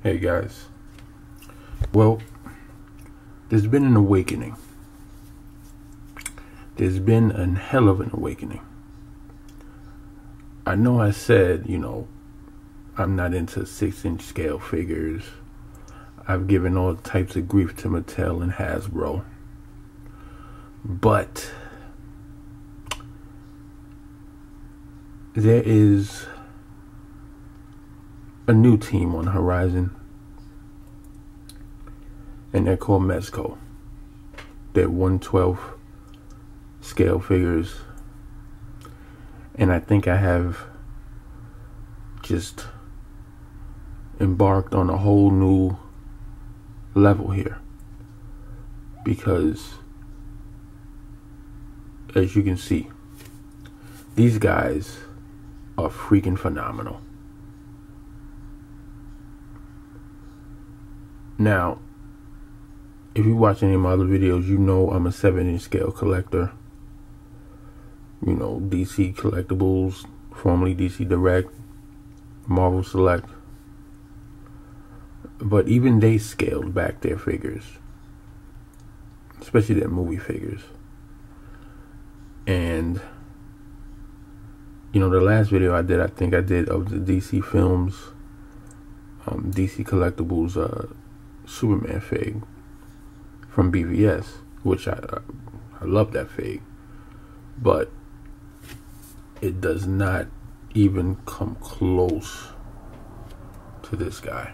Hey guys, well, there's been an awakening. There's been a hell of an awakening. I know I said, I'm not into 6-inch scale figures. I've given all types of grief to Mattel and Hasbro. But there is a new team on the horizon, and they're called Mezco. They're 1/12 scale figures, and I think I have just embarked on a whole new level here, because as you can see, these guys are freaking phenomenal. Now, if you watch any of my other videos, you know I'm a 7-inch scale collector. DC Collectibles, formerly DC Direct, Marvel Select. But even they scaled back their figures, especially their movie figures. And the last video I did of the DC Films, DC Collectibles Superman fig from BVS, which I love that fig, but it does not even come close to this guy.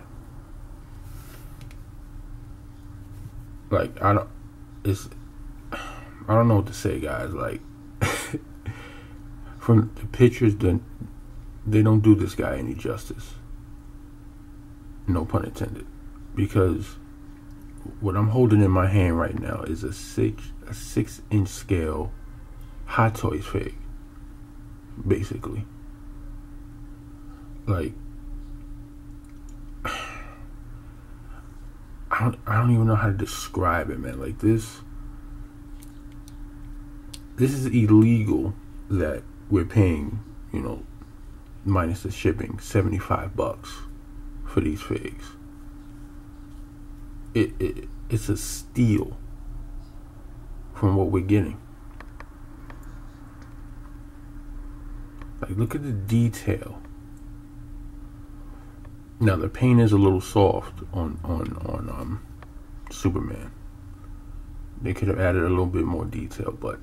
Like, I don't know what to say, guys. Like, from the pictures, they don't do this guy any justice. No pun intended. Because what I'm holding in my hand right now is a 6-inch scale Hot Toys fig, basically. Like, I don't even know how to describe it, man. Like, this is illegal that we're paying, minus the shipping, $75 for these figs. It's a steal from what we're getting. Like, look at the detail. Now, the paint is a little soft on Superman. They could have added a little bit more detail, but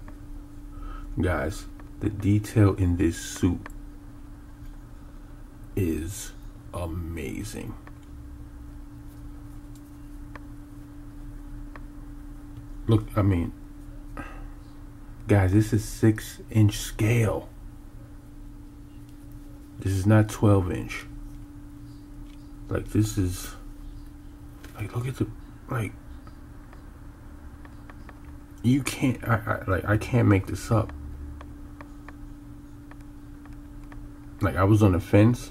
guys, the detail in this suit is amazing. Look, I mean, guys, this is 6-inch scale. This is not 12-inch. Like, this is, like, look at the, like, you can't, I can't make this up. Like, I was on the fence,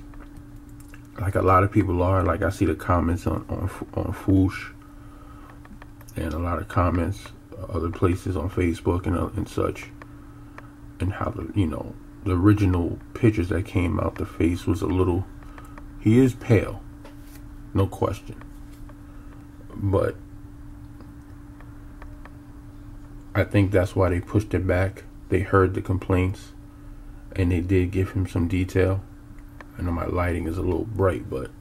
like a lot of people are. Like, I see the comments on Foosh, and a lot of comments other places on Facebook and such, and how the original pictures that came out, the face was a little, he is pale, no question, but I think that's why they pushed it back. They heard the complaints, and they did give him some detail. I know my lighting is a little bright, but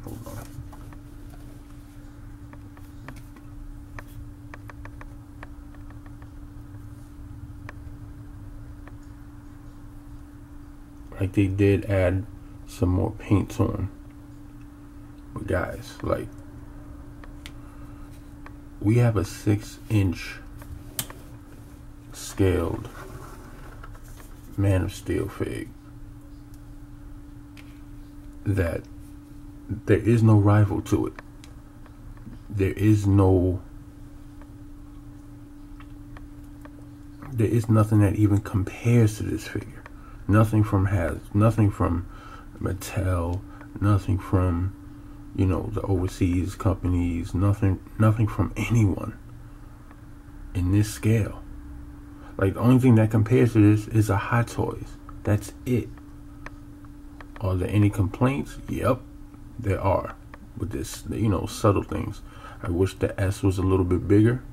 hold on. Like, they did add some more paint on. But guys, like, we have a 6-inch scaled Man of Steel fig that there is no rival to it. There is nothing that even compares to this figure. Nothing from Mattel, nothing from the overseas companies, nothing from anyone in this scale. Like, the only thing that compares to this is a Hot Toys. That's it. Are there any complaints? Yep. there are with this, you know, subtle things. I wish the S was a little bit bigger,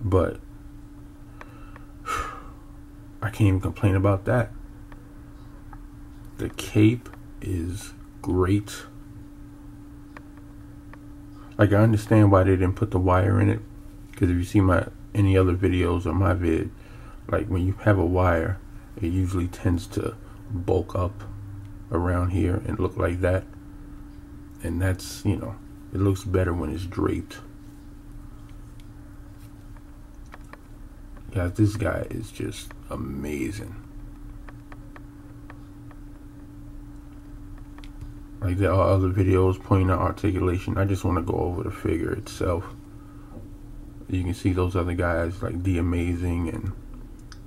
but I can't even complain about that. The cape is great. Like, I understand why they didn't put the wire in it, because if you see any other videos or my vid, like when you have a wire, it usually tends to bulk up around here and look like that, and that's, you know, it looks better when it's draped. Guys, this guy is just amazing. Like, there are other videos pointing out articulation. I just want to go over the figure itself. You can see those other guys like The Amazing and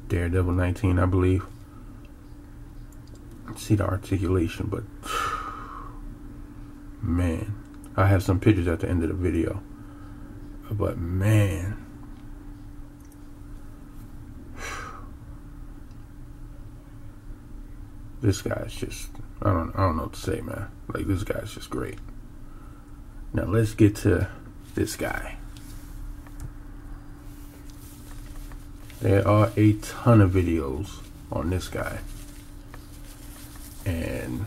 Daredevil 19, I believe. See the articulation, but man, I have some pictures at the end of the video. But man, this guy's just, I don't know what to say, man. Like, this guy's just great. Now let's get to this guy. There are a ton of videos on this guy, and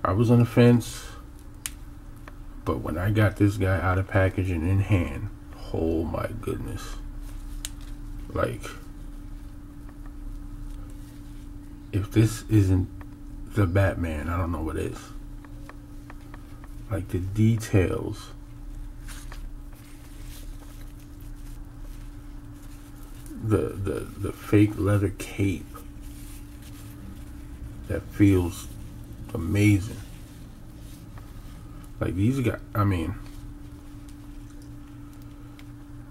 I was on the fence, but when I got this guy out of package and in hand, oh my goodness. Like, if this isn't the Batman, I don't know what is. Like, the details, the fake leather cape that feels amazing. Like, these guys, I mean,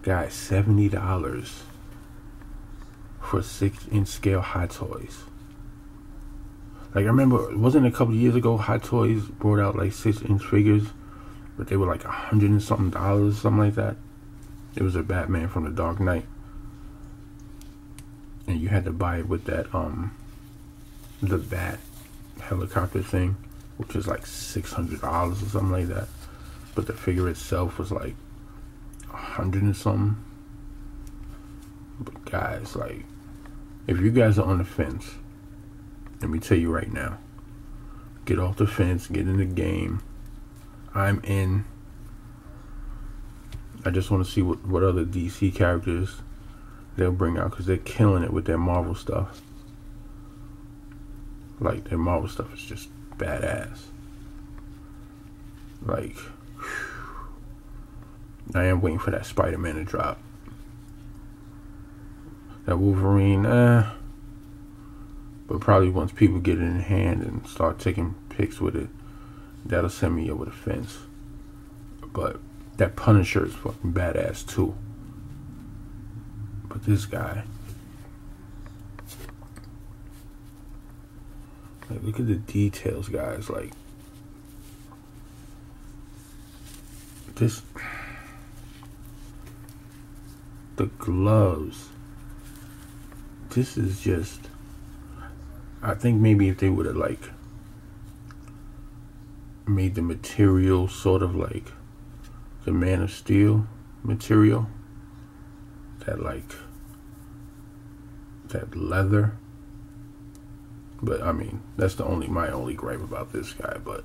guys, $70 for 6-inch scale Hot Toys. Like, I remember, wasn't it a couple of years ago, Hot Toys brought out like 6-inch figures, but they were like $100 and something, something like that. It was a Batman from the Dark Knight, and you had to buy it with that the Bat helicopter thing, which was like $600 or something like that. But the figure itself was like $100 and something. But guys, like, if you guys are on the fence, let me tell you right now, get off the fence, get in the game. I'm in. I just want to see what other DC characters they'll bring out, because they're killing it with their Marvel stuff. Like, their Marvel stuff is just badass. Like, I am waiting for that Spider-Man to drop. That Wolverine, but probably once people get it in hand and start taking pics with it, that'll send me over the fence. But that Punisher is fucking badass too. But this guy, like, look at the details, guys. Like, this, the gloves, this is just, I think maybe if they would have like made the material sort of like the Man of Steel material, that like that leather. But I mean, that's my only gripe about this guy. But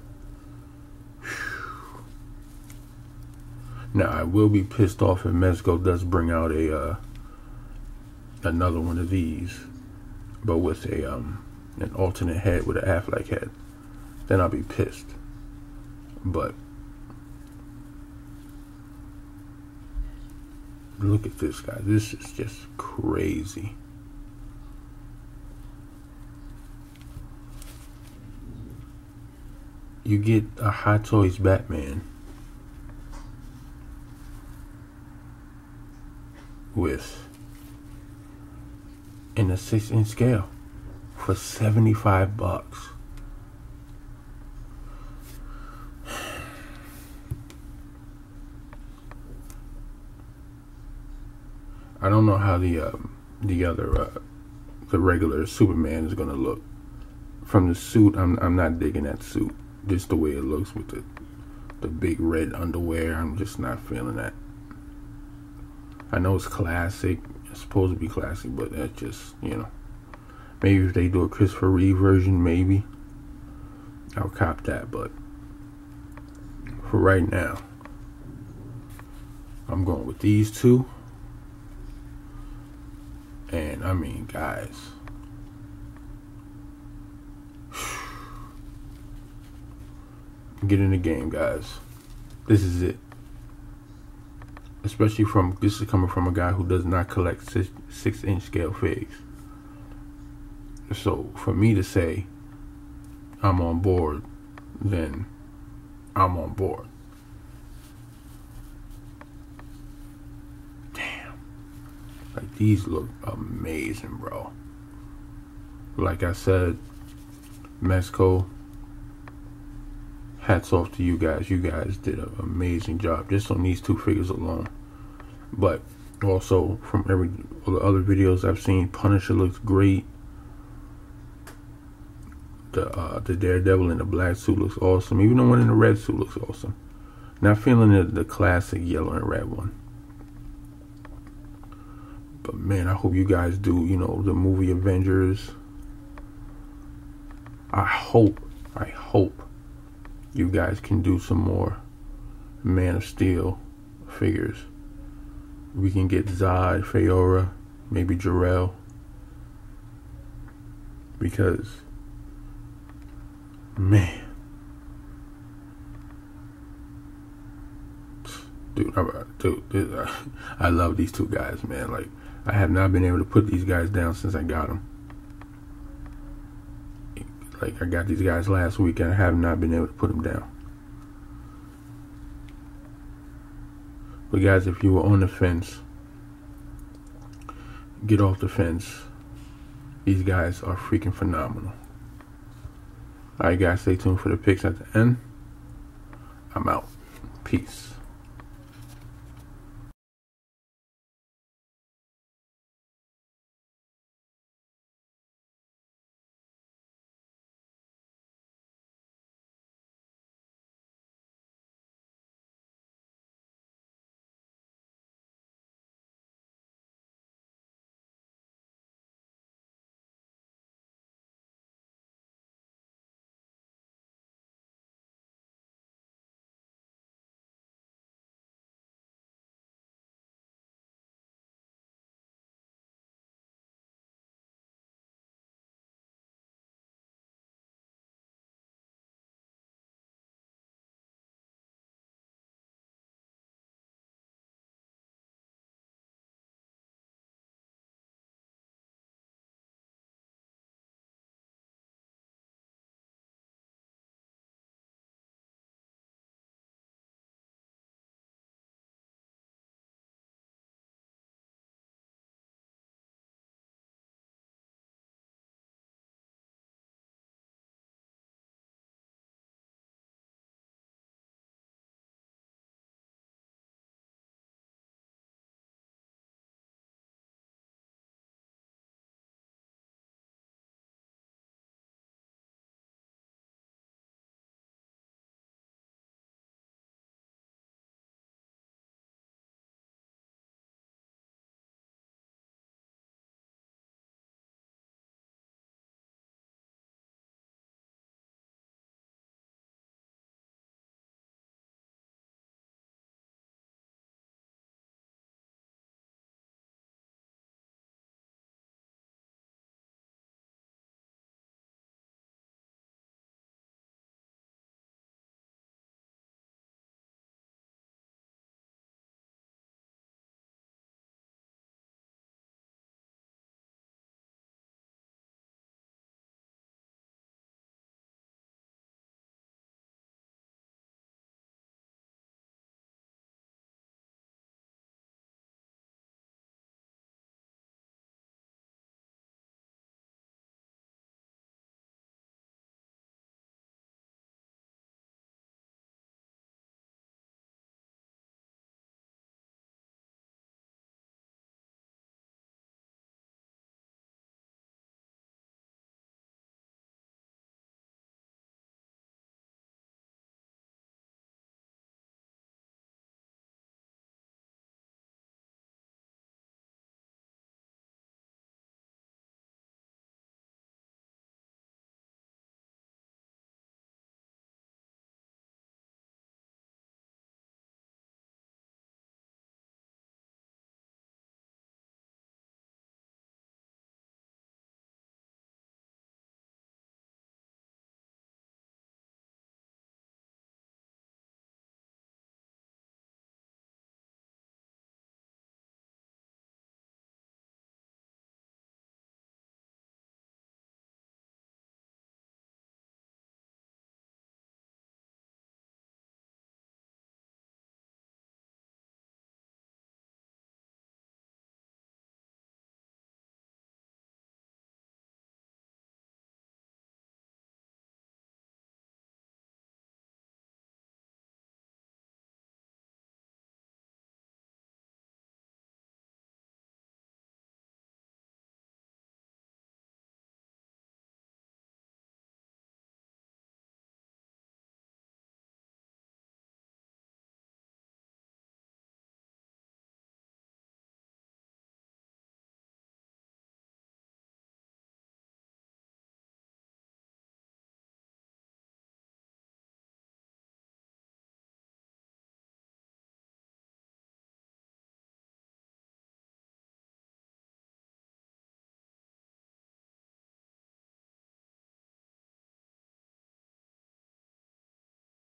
whew. Now I will be pissed off if Mezco does bring out a another one of these, but with a an alternate head, with an Affleck head. Then I'll be pissed. But look at this guy. This is just crazy. You get a Hot Toys Batman with in a 6-inch scale for $75. I don't know how the regular Superman is gonna look from the suit, I'm not digging that suit. Just the way it looks with the big red underwear. I'm just not feeling that. I know it's classic. It's supposed to be classic, but that's just, you know. Maybe if they do a Christopher Reeve version, maybe I'll cop that. But for right now, I'm going with these two. And I mean, guys, get in the game, guys. This is it. Especially this is coming from a guy who does not collect 6-inch scale figs. So for me to say I'm on board, then I'm on board. Damn. Like, these look amazing, bro. Like I said, Mezco, hats off to you guys. You guys did an amazing job just on these two figures alone. But also from all the other videos I've seen, Punisher looks great. The Daredevil in the black suit looks awesome. Even the one in the red suit looks awesome. Not feeling the classic yellow and red one. But man, I hope you guys do, you know, the movie Avengers. I hope you guys can do some more Man of Steel figures. We can get Zod, Faora, maybe Jor-El. Because, man, dude, I love these two guys, man. Like, I have not been able to put these guys down since I got them. Like, I got these guys last week and I have not been able to put them down. But guys, if you were on the fence, get off the fence. These guys are freaking phenomenal. Alright guys, stay tuned for the picks at the end. I'm out. Peace.